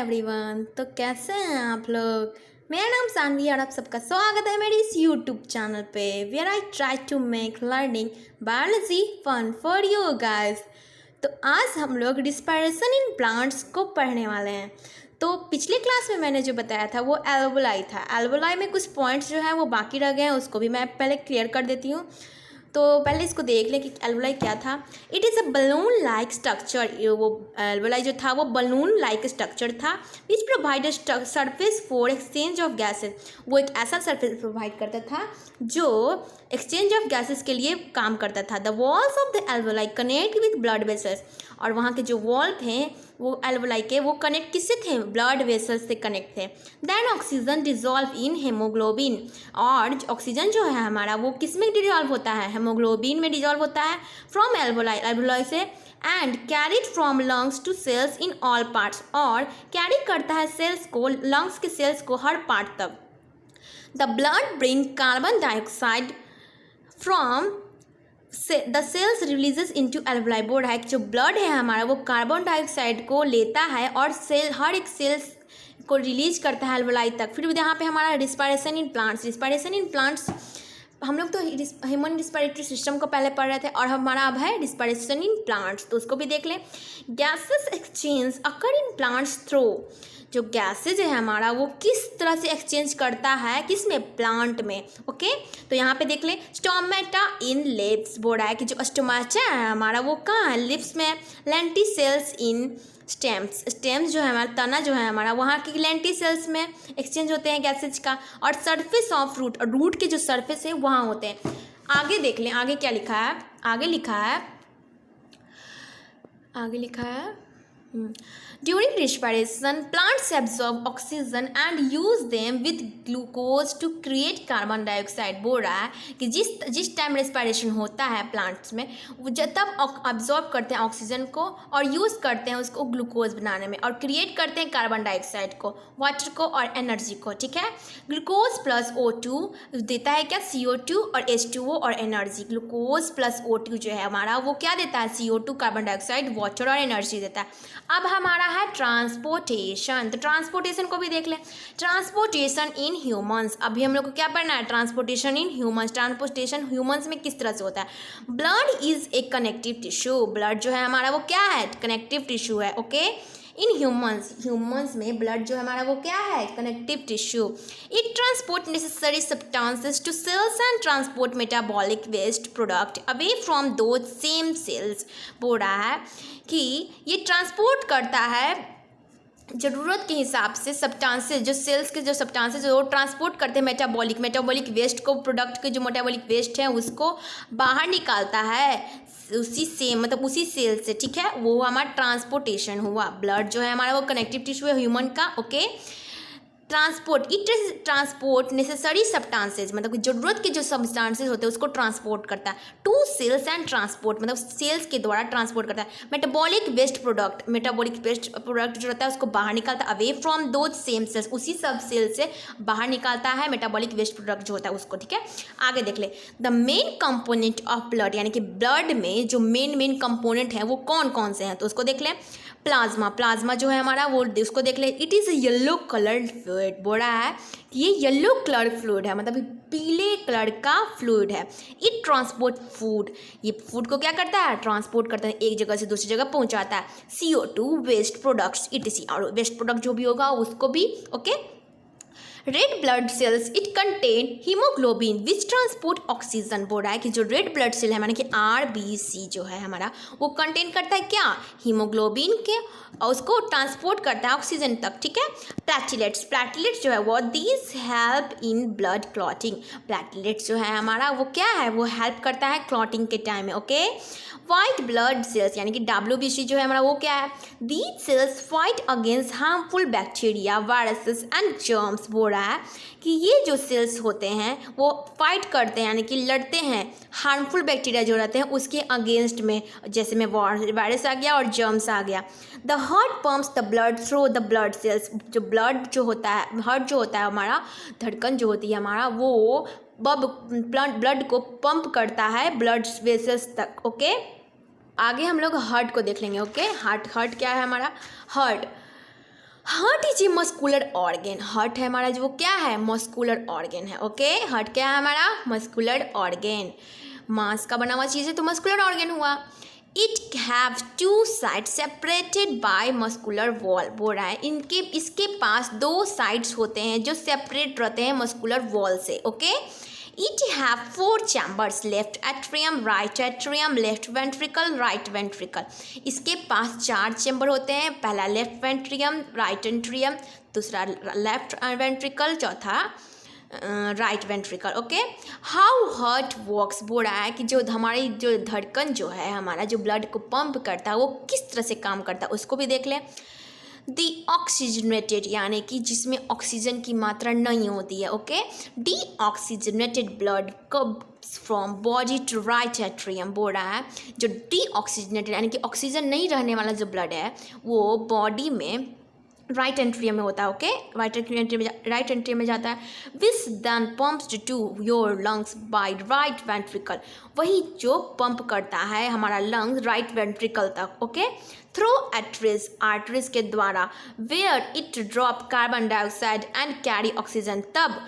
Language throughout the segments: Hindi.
एवरीवन। तो कैसे हैं आप लोग। मेरा नाम सानवी और आप सबका स्वागत है मेरी इस यूट्यूब चैनल पे where I try to make learning biology fun for you guys. तो आज हम लोग रिस्पायरेशन इन प्लांट्स को पढ़ने वाले हैं। तो पिछले क्लास में मैंने जो बताया था वो एल्वोलाई था। एल्वोलाई में कुछ पॉइंट्स जो हैं वो बाकी रह गए हैं, उसको भी मैं पहले क्लियर कर देती हूँ। तो पहले इसको देख लें कि एल्वोलाई क्या था। It is a balloon like structure. वो एल्वोलाई जो था वो बलून लाइक स्ट्रक्चर था which provide surface for exchange of gases. वो एक ऐसा सरफेस प्रोवाइड करता था जो एक्सचेंज ऑफ गैसेज के लिए काम करता था। The walls of the alveoli connect with blood vessels. और वहाँ के जो वॉल थे वो एल्वोलाई के वो कनेक्ट किससे थे, ब्लड वेसल्स से कनेक्ट थे। Then oxygen dissolve in haemoglobin. और ऑक्सीजन जो है हमारा वो किस में डिजॉल्व होता है, हेमोग्लोबिन में डिजॉल्व होता है फ्रॉम एल्वोलाई से। And carried from lungs to cells in all parts. और कैरी करता है सेल्स को, लंग्स के सेल्स को हर पार्ट तक। The blood bring carbon dioxide from the cells releases into alveoli. Board है कि जो ब्लड है हमारा वो कार्बन डाइऑक्साइड को लेता है और सेल हर एक सेल्स को रिलीज करता है एल्वोलाई तक। फिर यहाँ पे हमारा respiration in plants. Respiration in plants हम लोग तो ह्यूमन रिस्पायरेटरी सिस्टम को पहले पढ़ रहे थे और हमारा अब है रिस्पायरेशन इन प्लांट्स, तो उसको भी देख लें। Gases exchange occur in plants through. जो गैसेज है हमारा वो किस तरह से एक्सचेंज करता है, किस में, प्लांट में। ओके, तो यहाँ पे देख लें स्टोमेटा इन लिप्स। बोल रहा है कि जो स्टोमेटा है हमारा वो कहाँ है, लिप्स में। लेंटिसेल्स इन स्टेम्स। स्टेम्स जो है हमारा, तना जो है हमारा, वहाँ की लेंटिसेल्स में एक्सचेंज होते हैं गैसेज का। और सरफेस ऑफ रूट, और रूट के जो सरफेस है वहाँ होते हैं। आगे देख लें, आगे क्या लिखा है। आगे लिखा है During respiration, plants absorb oxygen and use them with glucose to create carbon dioxide। बोल रहा है कि जिस टाइम रेस्पिरेशन होता है प्लांट्स में, वो जब तब अब्जॉर्ब करते हैं ऑक्सीजन को और यूज़ करते हैं उसको ग्लूकोज बनाने में, और क्रिएट करते हैं कार्बन डाइऑक्साइड को, वाटर को और एनर्जी को। ठीक है, ग्लूकोज प्लस O2 देता है क्या, CO2 और H2O और एनर्जी। ग्लूकोज प्लस O2 जो है हमारा वो क्या देता है, CO2 कार्बन डाइऑक्साइड, वाटर और एनर्जी देता है। अब हमारा है ट्रांसपोर्टेशन। तो ट्रांसपोर्टेशन को भी देख लें। Transportation in humans. अभी हम लोग को क्या पढ़ना है, transportation in humans. Transportation humans में किस तरह से होता है। Blood is a connective tissue. Blood जो है हमारा वो क्या है, कनेक्टिव टिश्यू है। ओके, इन ह्यूमंस में ब्लड जो हमारा वो क्या है, connective tissue. It transport necessary substances to cells and transport metabolic waste product away from those same cells. बोल रहा है कि ये ट्रांसपोर्ट करता है ज़रूरत के हिसाब से सब्सटेंसेस, जो सेल्स के जो सब्सटेंसेस वो ट्रांसपोर्ट करते हैं मेटाबॉलिक वेस्ट को, प्रोडक्ट के जो मेटाबॉलिक वेस्ट है उसको बाहर निकालता है उसी से, मतलब उसी सेल से। ठीक है, वो हमारा ट्रांसपोर्टेशन हुआ। ब्लड जो है हमारा वो कनेक्टिव टिश्यू है ह्यूमन का। Okay, it transport necessary substances, मतलब कि ज़रूरत के जो सब्सटेंसेज होते हैं उसको ट्रांसपोर्ट करता है टू सेल्स एंड ट्रांसपोर्ट, मतलब सेल्स के द्वारा ट्रांसपोर्ट करता है। मेटाबॉलिक वेस्ट प्रोडक्ट जो रहता है उसको बाहर निकालता है away from those same sales, उसी सब सेल से बाहर निकालता है मेटाबॉलिक वेस्ट प्रोडक्ट जो होता है उसको। ठीक है, आगे देख ले। The main component of blood, यानी कि ब्लड में जो मेन कंपोनेंट है वो कौन कौन से हैं, तो उसको देख लें। प्लाज्मा जो है हमारा वो उसको देख ले। It is yellow coloured fluid. बोल रहा है कि ये येलो कलर फ्लूइड है, मतलब पीले कलर का फ्लूइड है। इट ट्रांसपोर्ट फूड, ये फूड को क्या करता है, ट्रांसपोर्ट करता है, एक जगह से दूसरी जगह पहुंचाता है। CO2 वेस्ट प्रोडक्ट्स ETC, और वेस्ट प्रोडक्ट जो भी होगा उसको भी। Okay, red blood cells it contain haemoglobin which transport oxygen. बोल रहा है कि जो रेड ब्लड सेल है माने कि RBC जो है हमारा वो कंटेन करता है क्या, हीमोग्लोबिन के, और उसको ट्रांसपोर्ट करता है ऑक्सीजन तक। ठीक है, प्लेटलेट्स जो है वो these help in blood clotting. Platelets जो है हमारा वो क्या है, वो हेल्प करता है क्लॉटिंग के टाइम में। ओके, वाइट ब्लड सेल्स यानी कि WBC जो है हमारा वो क्या है, these cells fight against harmful bacteria, viruses and germs. बोल रहा है कि ये जो सेल्स होते हैं वो फाइट करते हैं, यानी कि लड़ते हैं हार्मफुल बैक्टीरिया जो रहते हैं उसके अगेंस्ट में, जैसे में वायरस आ गया और जर्म्स आ गया। The heart pumps the blood through the blood cells. जो ब्लड जो होता है, हार्ट जो होता है हमारा, धड़कन जो होती है हमारा, वो ब्लड को पंप करता है ब्लड वेसल्स तक। ओके, आगे हम लोग हार्ट को देख लेंगे। ओके, हार्ट क्या है हमारा, heart heart is a muscular organ. Heart है हमारा जो वो क्या है, मस्कुलर ऑर्गेन है। ओके, हार्ट क्या है हमारा, मस्कुलर ऑर्गेन। मांस का बना हुआ चीज़ है तो मस्कुलर ऑर्गेन हुआ। It have two side separated by muscular wall. बोल रहा है इसके पास दो साइड्स होते हैं जो सेपरेट रहते हैं मस्कुलर वॉल से। Okay, it have 4 chambers, left atrium, right atrium, left ventricle, right ventricle. इसके पास 4 चैम्बर होते हैं, पहला लेफ्ट वेंट्रियम, राइट एट्रियम, दूसरा लेफ्ट वेंट्रिकल, चौथा right ventricle. Okay, how heart works. बोल रहा है कि जो हमारी जो धड़कन जो है हमारा जो ब्लड को पंप करता है वो किस तरह से काम करता है उसको भी देख लें। डी ऑक्सीजनेटेड यानी कि जिसमें ऑक्सीजन की मात्रा नहीं होती है। Okay, deoxygenated blood comes from body to right atrium. बोल रहा है जो डी ऑक्सीजनेटेड यानी कि ऑक्सीजन नहीं रहने वाला जो ब्लड है वो बॉडी में राइट एंट्रियम में होता है। ओके, राइट एंट्रियम में जाता है। Which then pumps to your lungs by right ventricle. वही जो पंप करता है हमारा लंग्स राइट वेंट्रिकल तक। ओके, थ्रू आर्टरीज के द्वारा, where it drop carbon dioxide and carry oxygen. तब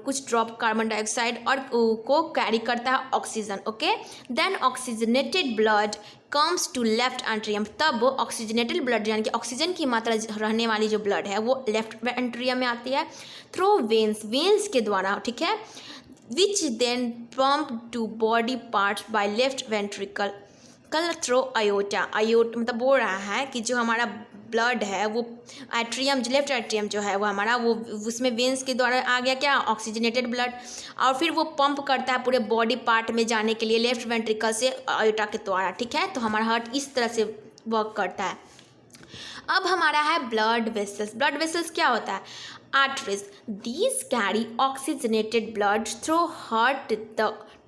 कुछ ड्रॉप कार्बन डाइऑक्साइड और को कैरी करता है oxygen. Okay, then oxygenated blood comes to left atrium. तब ऑक्सीजनेटेड ब्लड यानी कि ऑक्सीजन की मात्रा रहने वाली जो ब्लड है वो लेफ्ट एंट्रियम में आती है थ्रू वेन्स के द्वारा। ठीक है, which then pump to body parts by left ventricle कल थ्रो आयोटा। मतलब बोल रहा है कि जो हमारा ब्लड है वो एट्रियम, लेफ्ट एट्रियम जो है वो हमारा वो उसमें वेंस के द्वारा आ गया क्या, ऑक्सीजनेटेड ब्लड, और फिर वो पंप करता है पूरे बॉडी पार्ट में जाने के लिए लेफ्ट वेंट्रिकल से आयोटा के द्वारा। ठीक है, तो हमारा हार्ट इस तरह से वर्क करता है। अब हमारा है ब्लड वेसल्स। ब्लड वेसल्स क्या होता है, arteries. These carry oxygenated blood through heart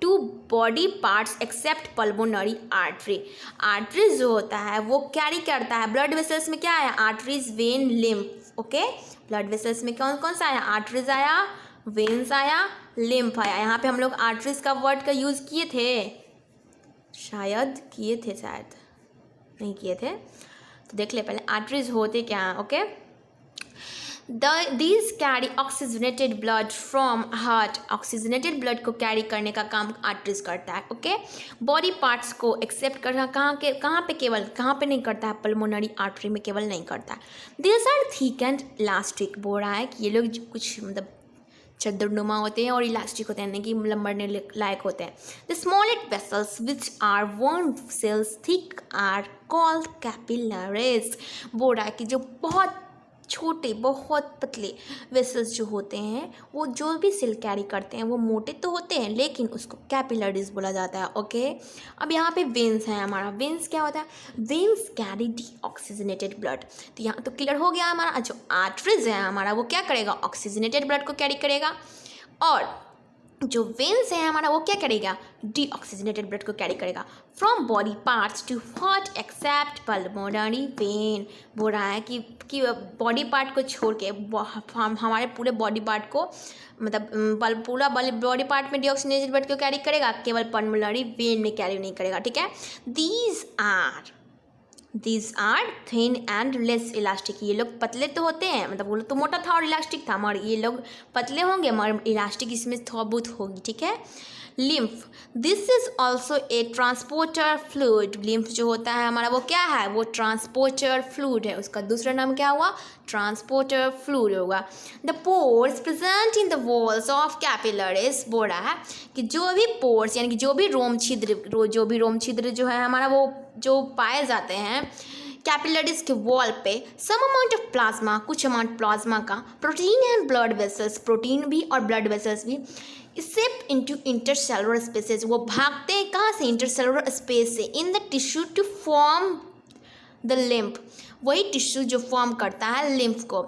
to body parts except pulmonary artery. Arteries जो होता है वो कैरी करता है ब्लड वेसल्स में क्या है, arteries, when, lymph. Okay, blood vessels में कौन कौन सा आया, आर्टरीज आया, वेन्स आया, लिम्फ आया। यहाँ पे हम लोग आर्टरीज का वर्ड का यूज़ किए थे, शायद नहीं किए थे, तो देख ले पहले आर्टरीज होते क्या हैं। Okay, these carry oxygenated blood from heart. Oxygenated blood को कैरी करने का काम आर्टरीज करता है। ओके, बॉडी पार्ट्स को एक्सेप्ट करना कहाँ पे केवल कहाँ पे नहीं करता है, पल्मोनरी आर्टरी में केवल नहीं करता है। These are thick and elastic. बोल रहा है कि ये लोग कुछ मतलब चद्दरनुमा होते हैं और इलास्टिक होते हैं यानी कि लंबड़ने लायक होते हैं। The smallest vessels which are 1 cells thick are called capillaries. बोल रहा है कि जो बहुत छोटे बहुत पतले वेसल्स जो होते हैं वो जो भी सेल कैरी करते हैं वो मोटे तो होते हैं लेकिन उसको कैपिलरीज बोला जाता है। ओके, अब यहाँ पे वेन्स है हमारा। वेन्स क्या होता है, veins carry D oxygenated blood. तो यहाँ तो क्लियर हो गया हमारा। जो आर्टरीज है हमारा वो क्या करेगा, ऑक्सीजनेटेड ब्लड को कैरी करेगा, और जो वेन्स है हमारा वो क्या करेगा, डी ऑक्सीजनेटेड ब्लड को कैरी करेगा from body parts to heart except pulmonary vein. बोल रहा है कि बॉडी पार्ट को छोड़ के हमारे पूरे बॉडी पार्ट को मतलब पूरा बॉडी पार्ट में डी ऑक्सीजनेटेड ब्लड को कैरी करेगा, केवल पल्मोनरी वेन में कैरी नहीं करेगा। ठीक है, these are thin and less elastic. ये लोग पतले तो होते हैं, मतलब वो लोग तो मोटा था और इलास्टिक था, मगर ये लोग पतले होंगे मगर इलास्टिक इसमें थोड़ा बहुत होगी। ठीक है, lymph, this is also a transporter fluid. Lymph जो होता है हमारा वो क्या है, वो ट्रांसपोर्टर फ्लूइड है, उसका दूसरा नाम क्या हुआ, ट्रांसपोर्टर फ्लूइड होगा। The pores present in the walls of capillaries. बोल रहा है कि जो भी पोर्स यानी कि जो भी रोम छिद्र जो है हमारा वो जो पाए जाते हैं कैपिलरीज के वॉल पे, सम अमाउंट ऑफ प्लाज्मा, कुछ अमाउंट प्लाज्मा का, protein and blood vessels, protein भी और ब्लड वेसल्स भी, स्टेप इनटू इंटरसेलुलर स्पेसेस। वो भागते हैं कहाँ से, इंटरसेलुलर स्पेस से, in the tissue to form the lymph. वही टिश्यू जो फॉर्म करता है लिम्फ को।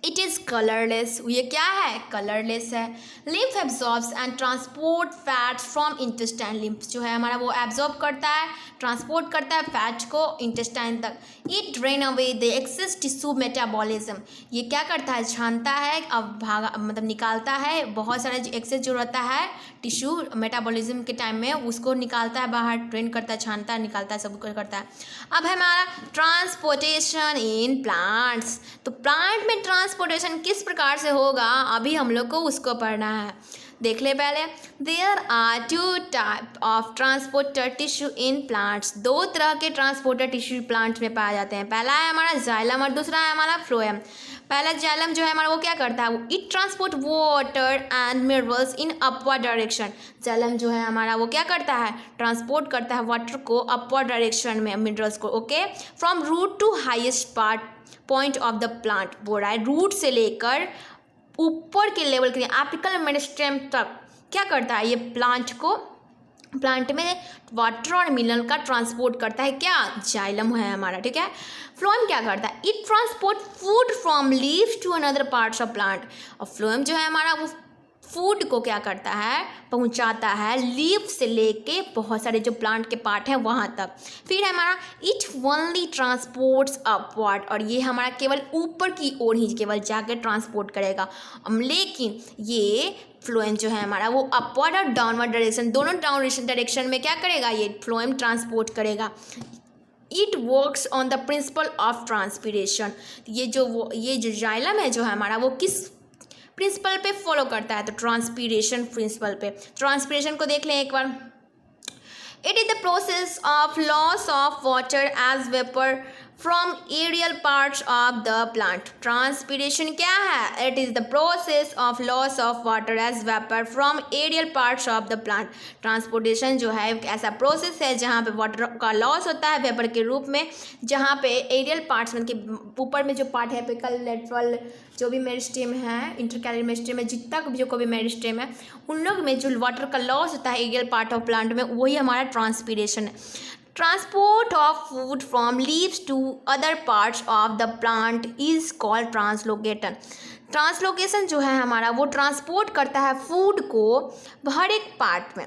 इट इज़ कलरलेस, ये क्या है, कलरलेस है। Lymph absorbs and transport fats from intestine, lymph जो है हमारा वो एब्जॉर्ब करता है, ट्रांसपोर्ट करता है फैट को इंटेस्टाइन तक। It drain away the excess tissue metabolism, ये क्या करता है, छानता है, अब भागा मतलब निकालता है बहुत सारा एक्सेस जो रहता है टिश्यू मेटाबॉलिज्म के टाइम में, उसको निकालता है बाहर, ड्रेन करता है, छानता है, निकालता है, सब कुछ करता है। अब है हमारा ट्रांसपोर्टेशन इन प्लांट्स, तो प्लांट में ट्रांसपोर्टेशन किस प्रकार से होगा, अभी हम लोग को उसको पढ़ना है। देख ले पहले, there are two type of transporter tissue in plants, दो तरह के ट्रांसपोर्टर टिश्यू प्लांट्स में पाए जाते हैं। पहला है हमारा जाइलम और दूसरा है हमारा फ्लोएम। पहला जाइलम जो है हमारा वो क्या करता है, it transport water and minerals in upward direction. Xylem जो है हमारा वो क्या करता है, ट्रांसपोर्ट करता है वाटर को अपवर्ड डायरेक्शन में, मिनरल्स को, okay, from root to highest point of the plant, बोल रहा है रूट से लेकर ऊपर के लेवल के एपिकल मेरिस्टेम तक क्या करता है, ये प्लांट में वाटर और मिनरल का ट्रांसपोर्ट करता है, क्या, जाइलम है हमारा, ठीक है। फ्लोएम क्या करता है, it transport food from leaves to another parts of plant, और फ्लोएम जो है हमारा वो फूड को क्या करता है, पहुंचाता है लीफ से लेके बहुत सारे जो प्लांट के पार्ट हैं वहाँ तक। फिर है हमारा इट ओनली ट्रांसपोर्ट्स अपवर्ड, और ये हमारा केवल ऊपर की ओर ही केवल जाके ट्रांसपोर्ट करेगा, लेकिन ये फ्लोएम जो है हमारा वो अपवर्ड और डाउनवर्ड डायरेक्शन, दोनों डायरेक्शन में क्या करेगा, ये फ्लोएम ट्रांसपोर्ट करेगा। It works on the principle of transpiration, ये जो जाइलम है जो है हमारा वो किस प्रिंसिपल पे फॉलो करता है, तो ट्रांसपीरेशन प्रिंसिपल पे। ट्रांसपीरेशन को देख लें एक बार। It is the process of loss of water as vapour from aerial parts of the plant. Transpiration क्या है, it is the process of loss of water as vapour from aerial parts of the plant. Transportation जो है एक ऐसा प्रोसेस है जहाँ पे वाटर का लॉस होता है वेपर के रूप में, जहाँ पे एरियल पार्ट्स मतलब कि ऊपर में जो पार्ट है, एपिकल, लेटरल, जो भी मेरिस्टेम है, इंटरकैलरी मेरिस्टेम है, जितना जो कोई भी मेरिस्टेम है, उन लोग में जो वाटर का लॉस होता है एरियल पार्ट ऑफ प्लांट में, वही हमारा ट्रांसपीरेशन है। Transport of food from leaves to other parts of the plant is called translocation. Translocation जो है हमारा वो ट्रांसपोर्ट करता है फूड को हर एक पार्ट में,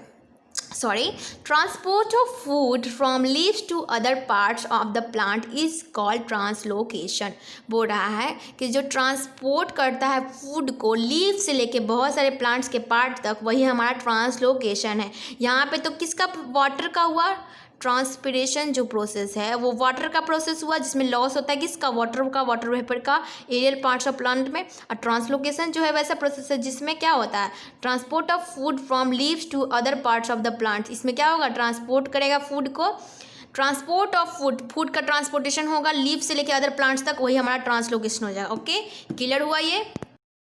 transport of food from leaves to other parts of the plant is called translocation. बोल रहा है कि जो ट्रांसपोर्ट करता है फूड को लीव से लेके बहुत सारे प्लांट्स के पार्ट तक, वही हमारा ट्रांसलोकेशन है। यहाँ पे तो किसका, वाटर का हुआ, ट्रांसपीरेशन जो प्रोसेस है वो वाटर का प्रोसेस हुआ जिसमें लॉस होता है किसका, वाटर का, वाटर वेपर का एरियल पार्ट्स ऑफ प्लांट में। और ट्रांसलोकेशन जो है वैसा प्रोसेस है जिसमें क्या होता है, transport of food from leaves to other parts of the plant. इसमें क्या होगा, ट्रांसपोर्ट करेगा फूड को, ट्रांसपोर्ट ऑफ फूड का ट्रांसपोर्टेशन होगा लीव से लेकर अदर प्लांट्स तक, वही हमारा ट्रांसलोकेशन हो जाएगा। ओके, क्लियर हुआ ये।